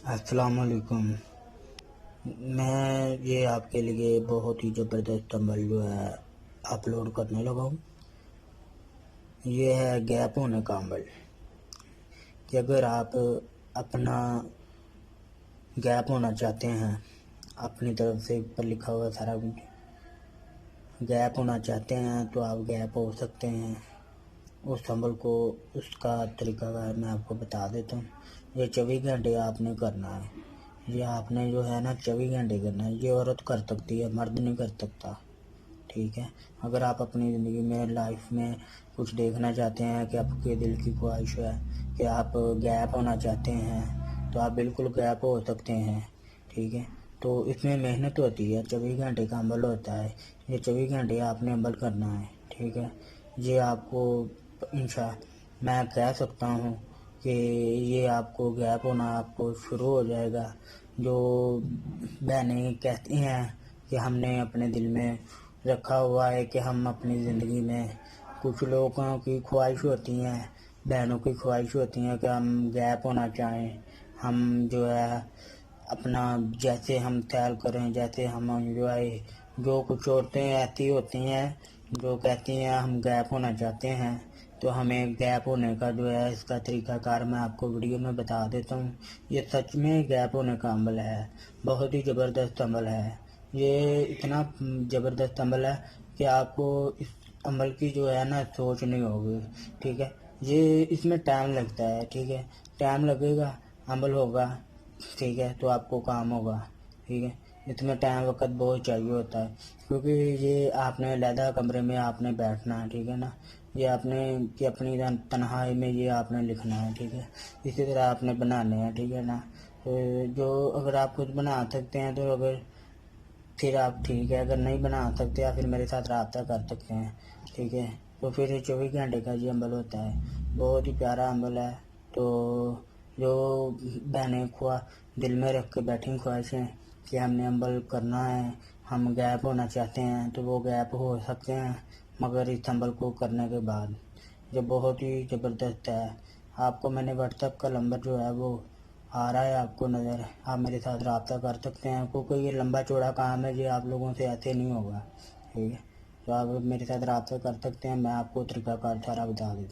अस्सलाम वालेकुम। मैं ये आपके लिए बहुत ही ज़बरदस्त अमल जो है अपलोड करने लगा हूँ। ये है गैप होने का अमल कि अगर आप अपना गैप होना चाहते हैं, अपनी तरफ से ऊपर लिखा हुआ सारा कुछ गैप होना चाहते हैं तो आप गैप हो सकते हैं। उस अमल को, उसका तरीकाकार मैं आपको बता देता हूँ। ये 24 घंटे आपने करना है। ये आपने जो है ना 24 घंटे करना है। ये औरत कर सकती है, मर्द नहीं कर सकता, ठीक है। अगर आप अपनी ज़िंदगी में, लाइफ में कुछ देखना चाहते हैं कि आपके दिल की ख्वाहिश है कि आप गैप होना चाहते हैं तो आप बिल्कुल गैप हो सकते हैं, ठीक है। तो इसमें मेहनत होती है, 24 घंटे का अमल होता है। ये 24 घंटे आपने अमल करना है, ठीक है। ये आपको मैं कह सकता हूँ कि ये आपको गैप होना आपको शुरू हो जाएगा। जो बहनें कहती हैं कि हमने अपने दिल में रखा हुआ है कि हम अपनी ज़िंदगी में, कुछ लोगों की ख्वाहिश होती हैं, बहनों की ख्वाहिश होती हैं कि हम गैप होना चाहें, हम जो है अपना जैसे हम ख्याल करें, जैसे हम एंजॉय, जो कुछ औरतें ऐसी होती हैं जो कहती हैं हम गैप होना चाहते हैं। तो हमें गैप होने का जो है इसका तरीकाकार मैं आपको वीडियो में बता देता हूँ। ये सच में गैप होने का अमल है, बहुत ही ज़बरदस्त अमल है। ये इतना ज़बरदस्त अमल है कि आपको इस अमल की जो है ना सोच नहीं होगी, ठीक है। ये इसमें टाइम लगता है, ठीक है। टाइम लगेगा, अमल होगा, ठीक है, तो आपको काम होगा, ठीक है। इसमें टाइम वक्त बहुत चाहिए होता है क्योंकि ये आपने अलहदा कमरे में आपने बैठना है, ठीक है ना। ये आपने कि अपनी तन्हाई में ये आपने लिखना है, ठीक है। इसी तरह आपने बनाने हैं, ठीक है ना। तो जो अगर आप कुछ बना सकते हैं तो अगर फिर आप ठीक है, अगर नहीं बना सकते या फिर मेरे साथ रब्ता कर सकते हैं, ठीक है। तो फिर 24 घंटे का ये अमल होता है, बहुत ही प्यारा अमल है। तो जो बहनें दिल में रख के बैठी ख्वाहिशें कि हमने अमल करना है, हम गैप होना चाहते हैं तो वो गैप हो सकते हैं, मगर इस अमल को करने के बाद जो बहुत ही ज़बरदस्त है। आपको मैंने व्हाट्सएप का नंबर जो है वो आ रहा है, आपको नज़र, आप मेरे साथ रब्ता कर सकते हैं क्योंकि ये लंबा चौड़ा काम है, ये आप लोगों से ऐसे नहीं होगा, ठीक है। तो आप मेरे साथ रब्ता कर सकते हैं, मैं आपको तरीकाकार सारा बता देता हूँ।